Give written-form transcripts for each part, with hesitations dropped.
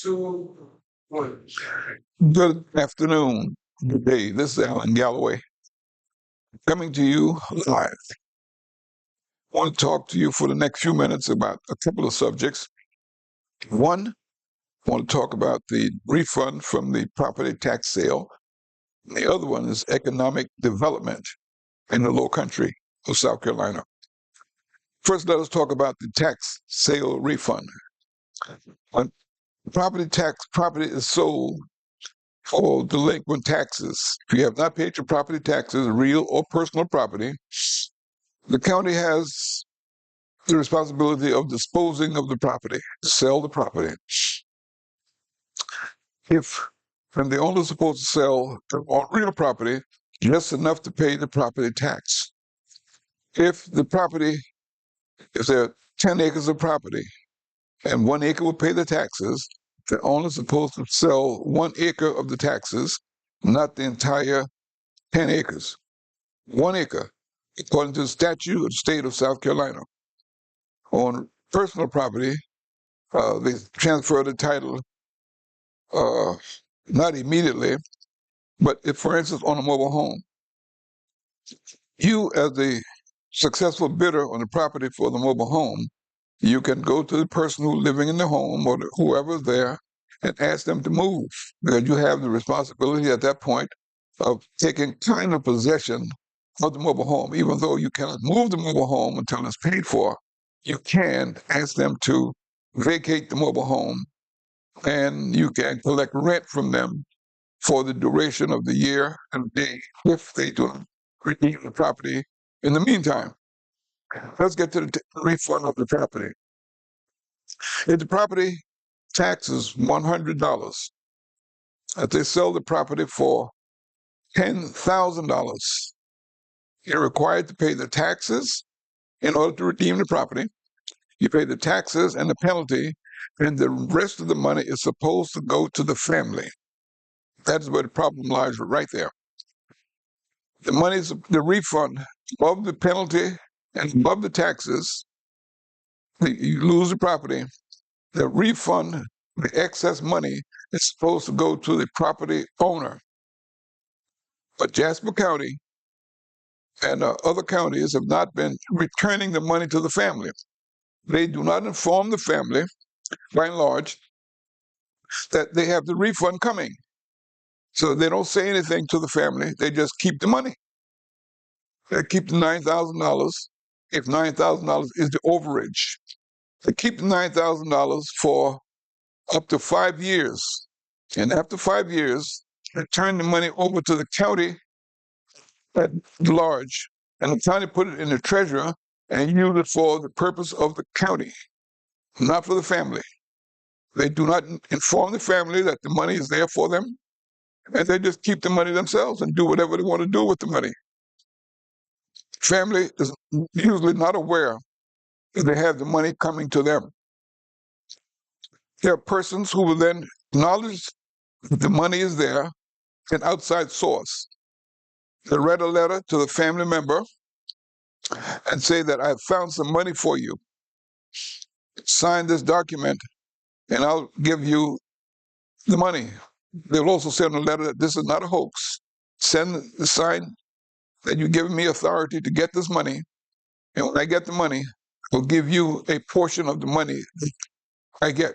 Good afternoon. Good day. This is Alan Galloway coming to you live. I want to talk to you for the next few minutes about a couple of subjects. One, I want to talk about the refund from the property tax sale. And the other one is economic development in the low country of South Carolina. First, let us talk about the tax sale refund. When property is sold for delinquent taxes. If you have not paid your property taxes, real or personal property, the county has the responsibility of disposing of the property, to sell the property. If and the owner is supposed to sell on real property just enough to pay the property tax. If there are 10 acres of property and 1 acre will pay the taxes, the owner is supposed to sell 1 acre of the taxes, not the entire 10 acres. 1 acre, according to the statute of the state of South Carolina. On personal property, they transfer the title not immediately, but if, for instance, on a mobile home, you as the successful bidder on the property for the mobile home, you can go to the person who's living in the home or whoever's there and ask them to move, because you have the responsibility at that point of taking kind of possession of the mobile home. Even though you cannot move the mobile home until it's paid for, you can ask them to vacate the mobile home, and you can collect rent from them for the duration of the year and day if they do not redeem the property in the meantime. Let's get to the refund of the property. If the property tax is $100, if they sell the property for $10,000, you're required to pay the taxes in order to redeem the property. You pay the taxes and the penalty, and the rest of the money is supposed to go to the family. That's where the problem lies, right there. The money's the refund above the penalty and above the taxes. You lose the property. The refund, the excess money, is supposed to go to the property owner. But Jasper County and other counties have not been returning the money to the family. They do not inform the family, by and large, that they have the refund coming. So they don't say anything to the family. They just keep the money. They keep the $9,000 if $9,000 is the overage. They keep the $9,000 for up to 5 years. And after 5 years, they turn the money over to the county at large. And the county put it in the treasurer and use it for the purpose of the county, not for the family. They do not inform the family that the money is there for them, and they just keep the money themselves and do whatever they want to do with the money. Family is usually not aware that they have the money coming to them. There are persons who will then acknowledge that the money is there, an outside source. They write a letter to the family member and say that I have found some money for you. Sign this document and I'll give you the money. They'll also send a letter that this is not a hoax. Send the sign that you've given me authority to get this money. And when I get the money, I'll give you a portion of the money I get.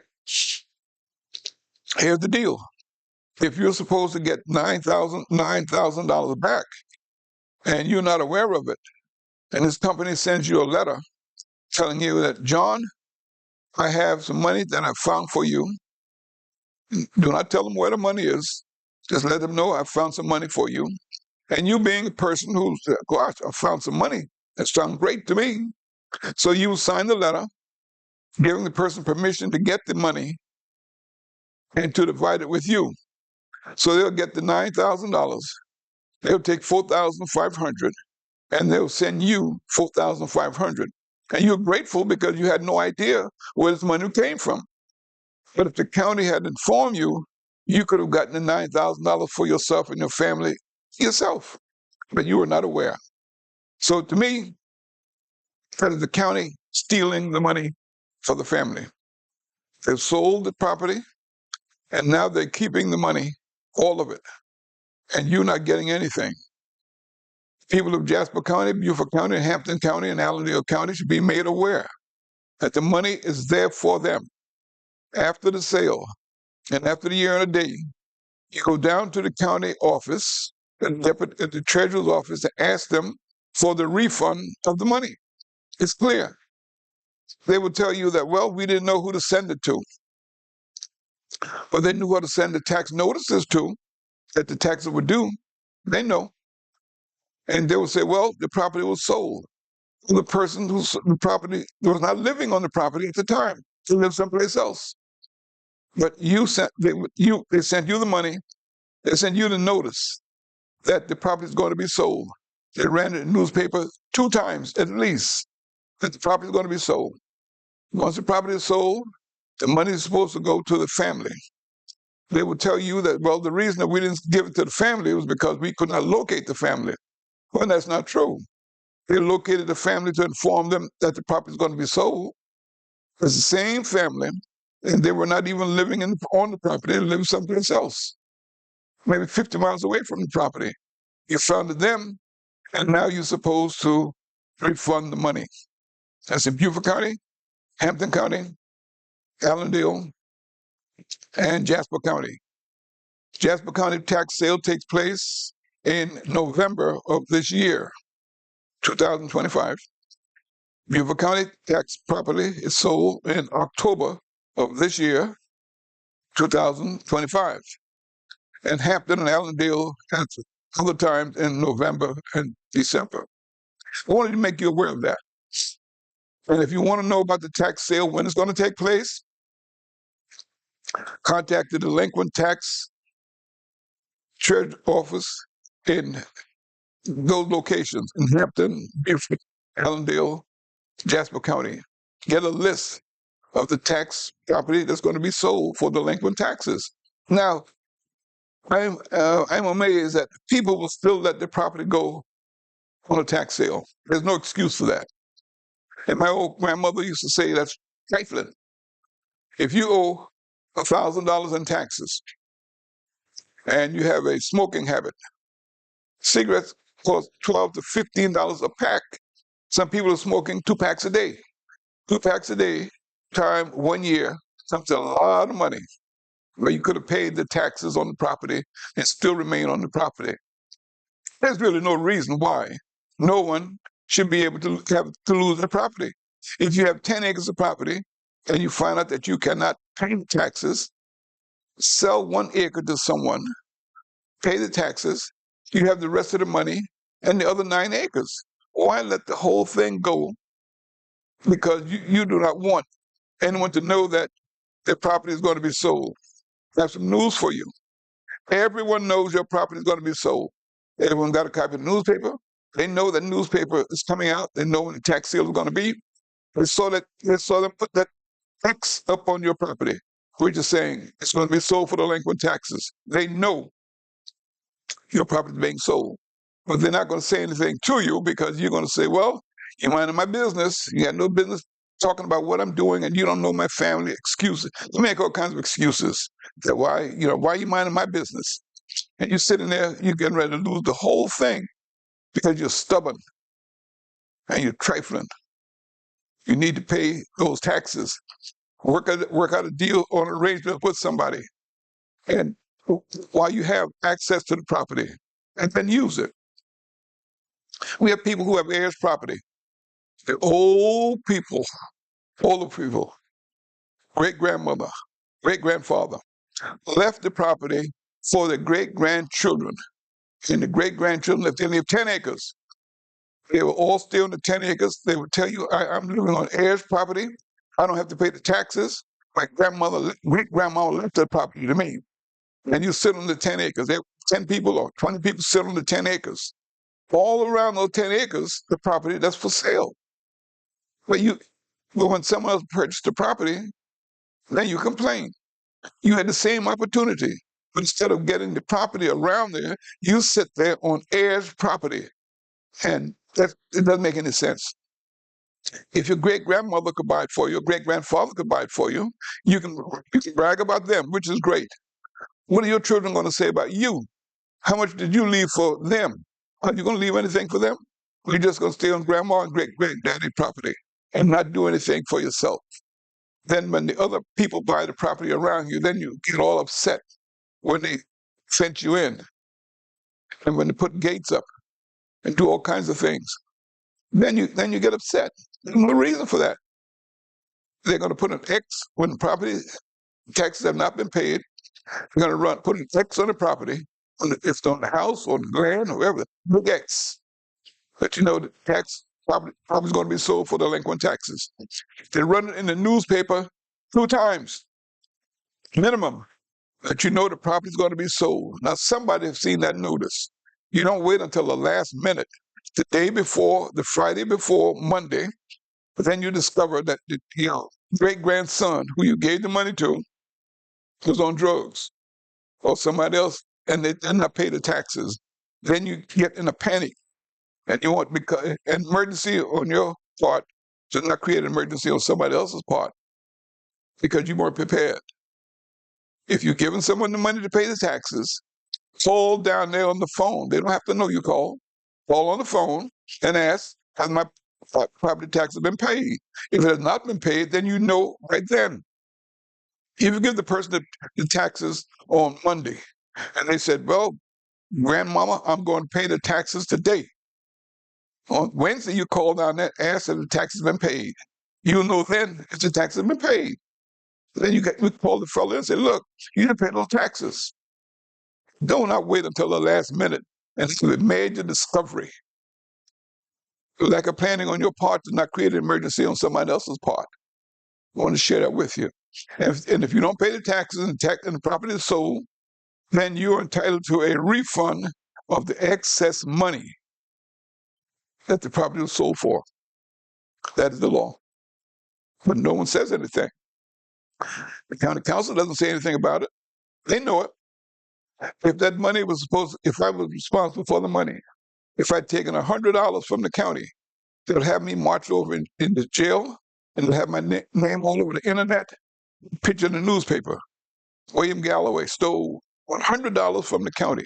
Here's the deal. If you're supposed to get $9,000 back and you're not aware of it, and this company sends you a letter telling you that, John, I have some money that I found for you. Do not tell them where the money is. Just let them know I found some money for you. And you being a person who's, gosh, I found some money. That sounds great to me. So you sign the letter, giving the person permission to get the money and to divide it with you. So they'll get the $9,000. They'll take $4,500 and they'll send you $4,500. And you're grateful because you had no idea where this money came from. But if the county had informed you, you could have gotten the $9,000 for yourself and your family yourself, but you were not aware. So to me, that is the county stealing the money for the family. They've sold the property. And now they're keeping the money, all of it, and you're not getting anything. People of Jasper County, Beaufort County, Hampton County, and Allendale County should be made aware that the money is there for them. After the sale and after the year and a day, you go down to the county office, the treasurer's office, and ask them for the refund of the money. It's clear. They will tell you that, well, we didn't know who to send it to, but they knew who to send the tax notices to, that the taxes were due. They know. And they will say, well, the property was sold. The person who's the property was not living on the property at the time. He lived someplace else. But they sent you the money. They sent you the notice that the property is going to be sold. They ran it in the newspaper 2 times at least that the property is going to be sold. Once the property is sold, the money is supposed to go to the family. They will tell you that, well, the reason that we didn't give it to the family was because we could not locate the family. Well, that's not true. They located the family to inform them that the property is going to be sold. It's the same family, and they were not even living on the property. They lived someplace else, maybe 50 miles away from the property. You found them, and now you're supposed to refund the money. That's in Beaufort County, Hampton County, Allendale, and Jasper County. Jasper County tax sale takes place in November of this year, 2025. Beaufort County tax property is sold in October of this year, 2025. And Hampton and Allendale at other times in November and December. I wanted to make you aware of that. And if you want to know about the tax sale, when it's going to take place, contact the delinquent tax treasurer's office in those locations in Hampton, Beaufort, Allendale, Jasper County. Get a list of the tax property that's going to be sold for delinquent taxes. Now, I'm amazed that people will still let their property go on a tax sale. There's no excuse for that. And my old grandmother used to say that's trifling. If you owe $1,000 in taxes and you have a smoking habit, cigarettes cost $12 to $15 a pack. Some people are smoking 2 packs a day. 2 packs a day, time 1 year, comes to a lot of money. Where you could have paid the taxes on the property and still remain on the property. There's really no reason why no one should be able to lose their property. If you have 10 acres of property and you find out that you cannot pay the taxes, sell 1 acre to someone, pay the taxes, you have the rest of the money and the other 9 acres. Why let the whole thing go? Because you do not want anyone to know that their property is going to be sold. I have some news for you. Everyone knows your property is going to be sold. Everyone got a copy of the newspaper. They know that newspaper is coming out. They know when the tax sale is going to be. They saw them put that X up on your property, which is saying it's going to be sold for delinquent taxes. They know your property is being sold, but they're not going to say anything to you because you're going to say, well, you're minding my business. You got no business talking about what I'm doing, and you don't know my family. Excuses. You make all kinds of excuses. That why are you minding my business? And you're sitting there, you're getting ready to lose the whole thing because you're stubborn and you're trifling. You need to pay those taxes. Work out a deal or an arrangement with somebody, and while you have access to the property, and then use it. We have people who have heirs property. They're old people, older people, great-grandmother, great-grandfather, left the property for the great-grandchildren. And the great-grandchildren, if they live 10 acres, they will all stay on the 10 acres. They will tell you, I'm living on heirs property. I don't have to pay the taxes. My great-grandmother left that property to me. And you sit on the 10 acres. There 10 people or 20 people sit on the 10 acres. All around those 10 acres, the property that's for sale. But when someone else purchased the property, then you complain. You had the same opportunity. But instead of getting the property around there, you sit there on heirs property. And it doesn't make any sense. If your great-grandmother could buy it for you, your great-grandfather could buy it for you, you can brag about them, which is great. What are your children going to say about you? How much did you leave for them? Are you going to leave anything for them? Or are you just going to stay on grandma and great-granddaddy property and not do anything for yourself? Then when the other people buy the property around you, then you get all upset when they fence you in and when they put gates up and do all kinds of things. Then you get upset. There's no reason for that. They're going to put an X when the property taxes have not been paid. They're going to put an X on the property, if it's on the house or the land or whatever, big X. But you know the property is going to be sold for delinquent taxes. They run it in the newspaper 2 times minimum that you know the property is going to be sold. Now somebody has seen that notice. You don't wait until the last minute, the day before, the Friday before Monday, but then you discover that the great-grandson who you gave the money to was on drugs or somebody else, and they did not pay the taxes. Then you get in a panic, and you want because an emergency on your part does not create an emergency on somebody else's part because you weren't prepared. If you're giving someone the money to pay the taxes, call down there on the phone. They don't have to know you call. Call on the phone and ask, has my property taxes been paid? If it has not been paid, then you know right then. If you give the person the taxes on Monday, and they said, well, grandmama, I'm going to pay the taxes today. On Wednesday, you call down there, ask if the taxes have been paid. You'll know then if the taxes have been paid. Then you call the fellow and say, look, you didn't pay those taxes. Do not wait until the last minute and it's a major discovery. Lack of planning on your part does not create an emergency on somebody else's part. I want to share that with you. And if you don't pay the taxes and the property is sold, then you're entitled to a refund of the excess money that the property was sold for. That is the law. But no one says anything. The county council doesn't say anything about it. They know it. If that money was if I was responsible for the money, if I'd taken $100 from the county, they'll have me march over in the jail, and they'll have my name all over the internet, picture in the newspaper. William Galloway stole $100 from the county,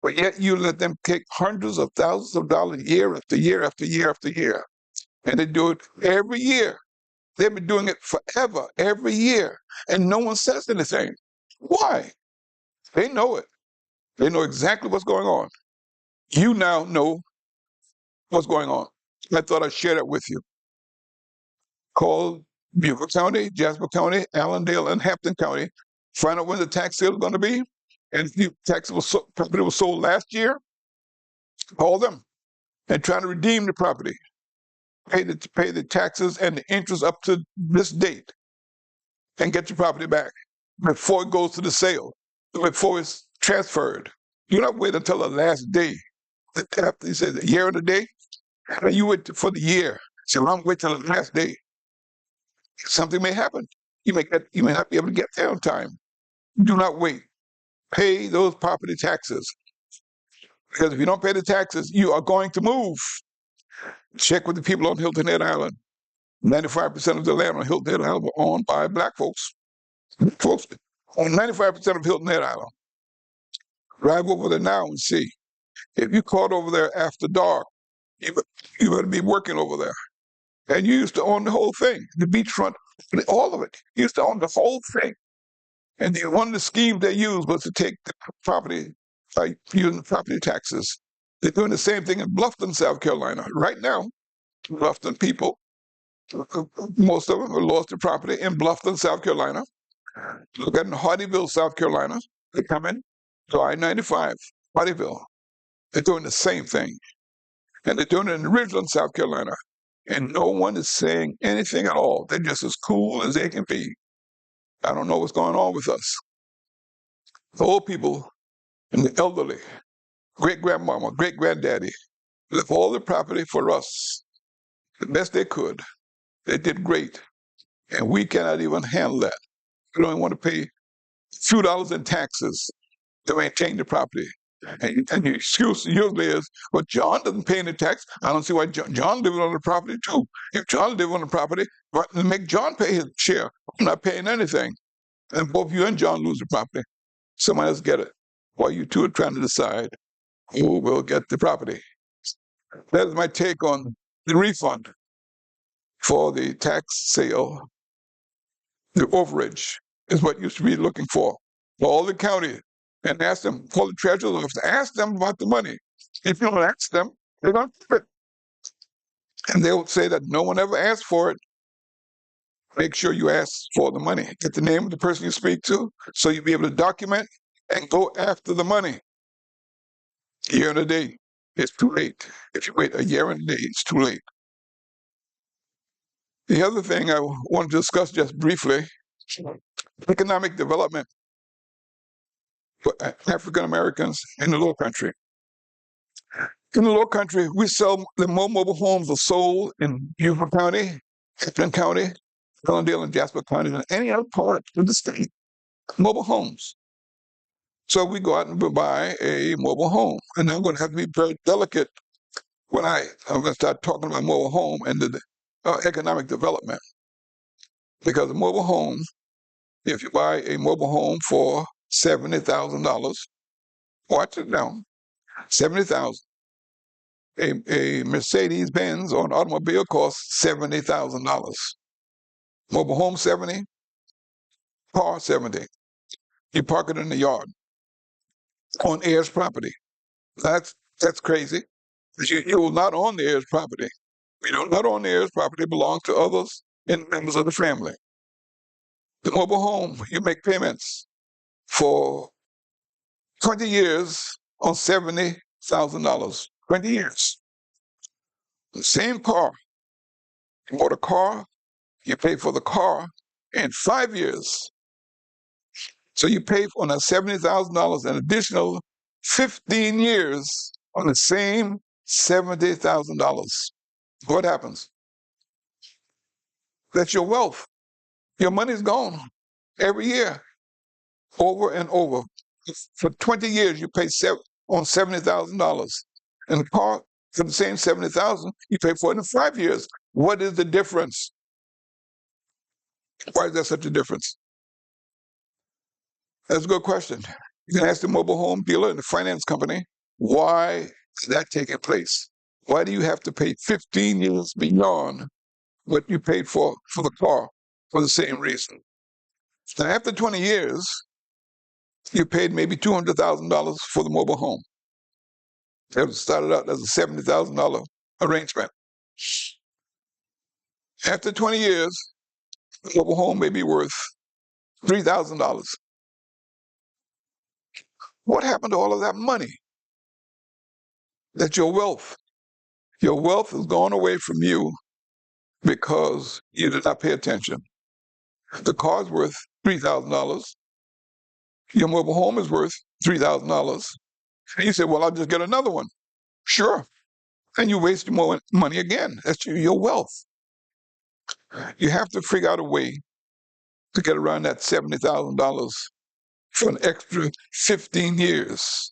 but yet you let them take hundreds of thousands of dollars year after year after year after year. And they do it every year. They've been doing it forever, every year, and no one says anything. Why? They know it. They know exactly what's going on. You now know what's going on. I thought I'd share that with you. Call Beaufort County, Jasper County, Allendale, and Hampton County. Find out when the tax sale is going to be. And if the property was sold last year, call them and try to redeem the property. Pay the taxes and the interest up to this date and get your property back before it goes to the sale, before it's transferred. Do not wait until the last day. After you say the year of the day, and you wait for the year. Say, well, I'm waiting till the last day. Something may happen. You may not be able to get there on time. Do not wait. Pay those property taxes. Because if you don't pay the taxes, you are going to move. Check with the people on Hilton Head Island. 95% of the land on Hilton Head Island were owned by black folks. Folks on 95% of Hilton Head Island. Drive over there now and see. If you caught over there after dark, you better be working over there. And you used to own the whole thing, the beachfront, all of it. You used to own the whole thing. And one of the schemes they used was to take the property by using the property taxes. They're doing the same thing in Bluffton, South Carolina. Right now, Bluffton people, most of them have lost their property in Bluffton, South Carolina. Look at in Hardyville, South Carolina. They come in to I-95, Hardyville. They're doing the same thing. And they're doing it in Ridgeland, South Carolina. And no one is saying anything at all. They're just as cool as they can be. I don't know what's going on with us. The old people and the elderly, great-grandmama, great-granddaddy, left all the property for us the best they could. They did great. And we cannot even handle that. We don't even want to pay a few dollars in taxes to maintain the property. And the excuse usually is, well, John doesn't pay any tax. I don't see why John living on the property too. If John lived on the property, make John pay his share. I'm not paying anything. And both you and John lose the property. someone else get it, while you two are trying to decide who will get the property. That is my take on the refund for the tax sale. The overage is what you should be looking for all the county, and ask them, call the treasurer's office, ask them about the money. If you don't ask them, they don't keep it. And they'll say that no one ever asked for it. Make sure you ask for the money. Get the name of the person you speak to so you'll be able to document and go after the money. A year and a day, it's too late. If you wait a year and a day, it's too late. The other thing I want to discuss just briefly, economic development for African Americans in the Low Country. In the Low Country, we sell the more mobile homes are sold in Beaufort County, Hampton County, Ellendale, and Jasper County than any other part of the state. Mobile homes. So we go out and buy a mobile home, and I'm going to have to be very delicate when I'm going to start talking about mobile home and the economic development, because a mobile home, if you buy a mobile home for $70,000, watch it now, 70,000. A Mercedes Benz or an automobile costs $70,000. Mobile home 70, car 70. You park it in the yard on heirs property. That's crazy. You will not own the heirs property. You do not own the heirs property. It belongs to others and members of the family. The mobile home, you make payments for 20 years on $70,000. 20 years. The same car. You bought a car, you pay for the car in 5 years. So you pay on that $70,000 an additional 15 years on the same $70,000. What happens? That's your wealth. Your money's gone every year, over and over. For 20 years, you pay on $70,000. And the car, for the same $70,000, you pay for it in 5 years. What is the difference? Why is there such a difference? That's a good question. You can ask the mobile home dealer and the finance company, why is that taking place? Why do you have to pay 15 years beyond what you paid for the car for the same reason? Now, after 20 years, you paid maybe $200,000 for the mobile home. It started out as a $70,000 arrangement. After 20 years, the mobile home may be worth $3,000. What happened to all of that money? That's your wealth. Your wealth has gone away from you because you did not pay attention. The car's worth $3,000. Your mobile home is worth $3,000. And you say, well, I'll just get another one. Sure. And you waste more money again. That's your wealth. You have to figure out a way to get around that $70,000 for an extra 15 years.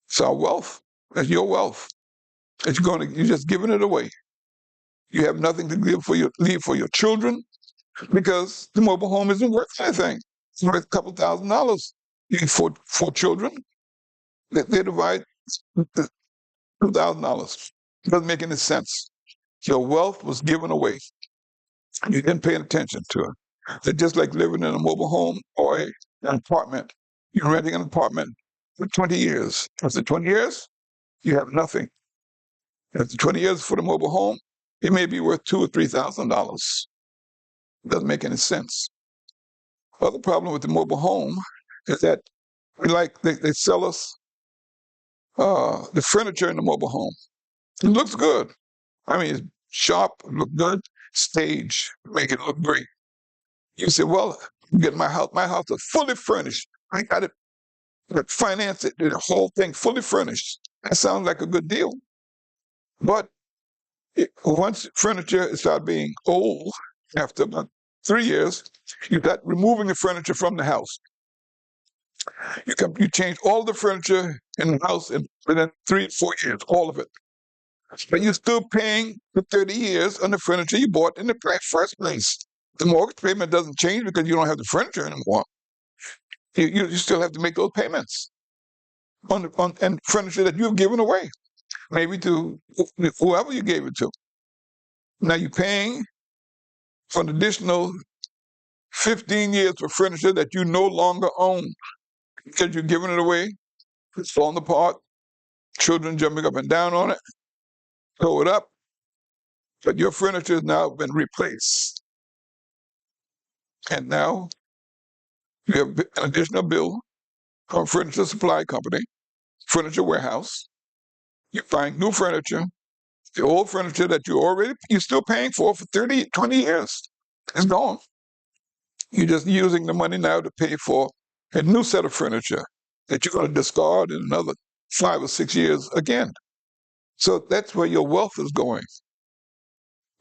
It's our wealth. That's your wealth. You're just giving it away. You have nothing to leave for your children because the mobile home isn't worth anything. It's worth a couple $1,000. You need four children. They divide the $2,000. It doesn't make any sense. Your wealth was given away. You didn't pay attention to it. It's just like living in a mobile home or an apartment. You're renting an apartment for 20 years. After 20 years, you have nothing. After 20 years for the mobile home, it may be worth $2,000 or $3,000. It doesn't make any sense. Other problem with the mobile home is that they sell us the furniture in the mobile home. It looks good. I mean, it's sharp, look good. Stage, make it look great. You say, well, get my house. My house is fully furnished. I got it, finance it, the whole thing fully furnished. That sounds like a good deal. But once furniture starts being old, after about 3 years, you got removing the furniture from the house. You change all the furniture in the house within 3 to 4 years, all of it. But you're still paying for 30 years on the furniture you bought in the first place. The mortgage payment doesn't change because you don't have the furniture anymore. You still have to make those payments on and furniture that you've given away, maybe to whoever you gave it to. Now you're paying for an additional 15 years for furniture that you no longer own because you're giving it away. It's falling apart, children jumping up and down on it, throw it up, but your furniture has now been replaced. And now you have an additional bill from Furniture Supply Company, Furniture Warehouse. You're buying new furniture. The old furniture that you're still paying for 30, 20 years is gone. You're just using the money now to pay for a new set of furniture that you're going to discard in another 5 or 6 years again. So that's where your wealth is going.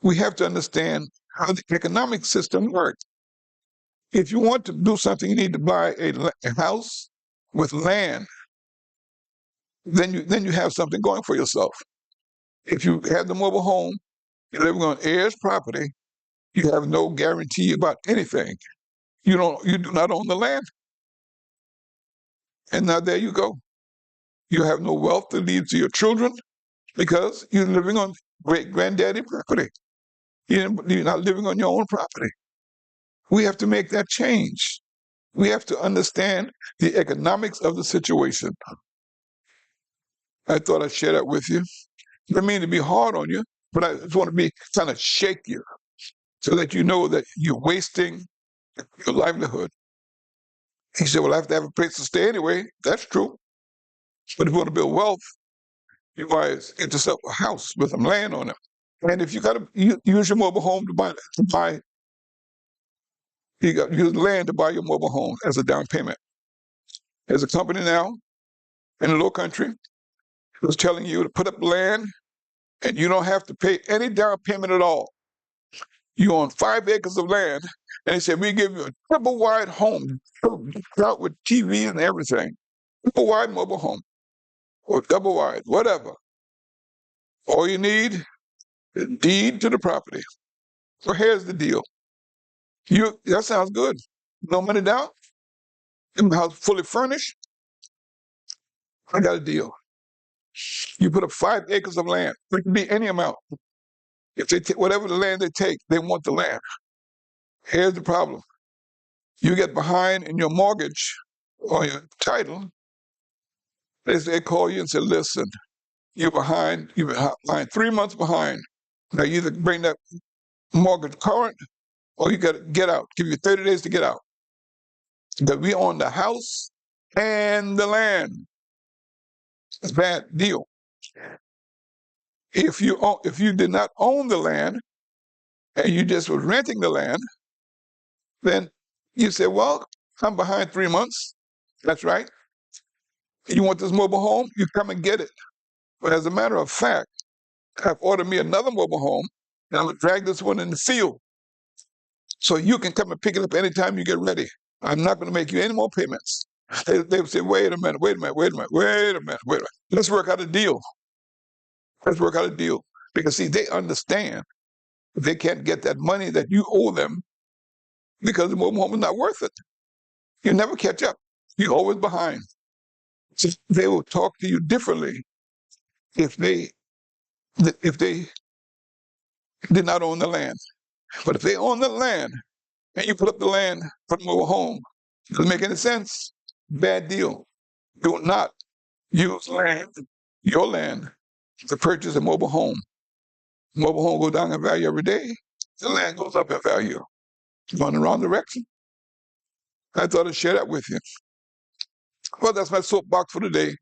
We have to understand how the economic system works. If you want to do something, you need to buy a house with land. Then you have something going for yourself. If you have the mobile home, you're living on heirs property, you have no guarantee about anything. You do not own the land. And now there you go. You have no wealth to leave to your children because you're living on great granddaddy property. You're not living on your own property. We have to make that change. We have to understand the economics of the situation. I thought I'd share that with you. I don't mean to be hard on you, but I just want to kind of shake you so that you know that you're wasting your livelihood. He said, well, I have to have a place to stay anyway. That's true. But if you want to build wealth, you might get yourself a house with some land on it. And if you got to use your mobile home you got to use land to buy your mobile home as a down payment. There's a company now in a low country who's telling you to put up land and you don't have to pay any down payment at all. You own 5 acres of land, and they said, we give you a triple wide home, out with TV and everything. Triple wide mobile home, or double wide, whatever. All you need is a deed to the property. So here's the deal. That sounds good. No money down, the house fully furnished. I got a deal. You put up 5 acres of land. It can be any amount. If they whatever the land they take, they want the land. Here's the problem. You get behind in your mortgage or your title, they call you and say, listen, you're behind 3 months behind. Now you either bring that mortgage current or you got to get out. Give you 30 days to get out. Because we own the house and the land. It's a bad deal. If you did not own the land and you just was renting the land, then you say, well, I'm behind 3 months. That's right. You want this mobile home? You come and get it. But as a matter of fact, I've ordered me another mobile home, and I'm going to drag this one in the field. So you can come and pick it up anytime you get ready. I'm not going to make you any more payments. They would say, wait a minute. Let's work out a deal. Because, see, they understand they can't get that money that you owe them because the mobile home is not worth it. You never catch up. You're always behind. So they will talk to you differently if they did not own the land. But if they own the land and you put up the land for the mobile home, it doesn't make any sense. Bad deal. Do not use your land, to purchase a mobile home. Mobile home goes down in value every day. The land goes up in value. It's going in the wrong direction. I thought I'd share that with you. Well, that's my soapbox for today.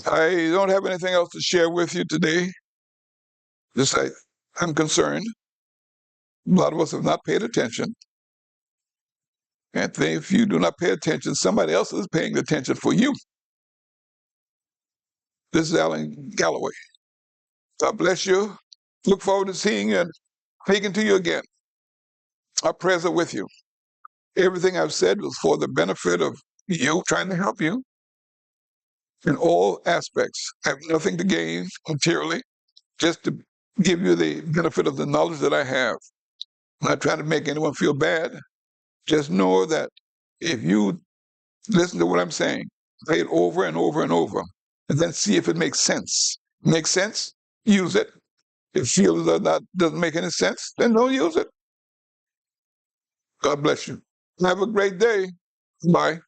I don't have anything else to share with you today. Just I'm concerned. A lot of us have not paid attention. And if you do not pay attention, somebody else is paying attention for you. This is Alan Galloway. God bless you. Look forward to seeing you and speaking to you again. Our prayers are with you. Everything I've said was for the benefit of you, trying to help you in all aspects. I have nothing to gain materially, just to give you the benefit of the knowledge that I have. I'm not trying to make anyone feel bad. Just know that if you Listen to what I'm saying. Play it over and over and over, and then see if it makes sense. Makes sense? Use it. If you feel that doesn't make any sense, then don't use it. God bless you. Have a great day. Bye.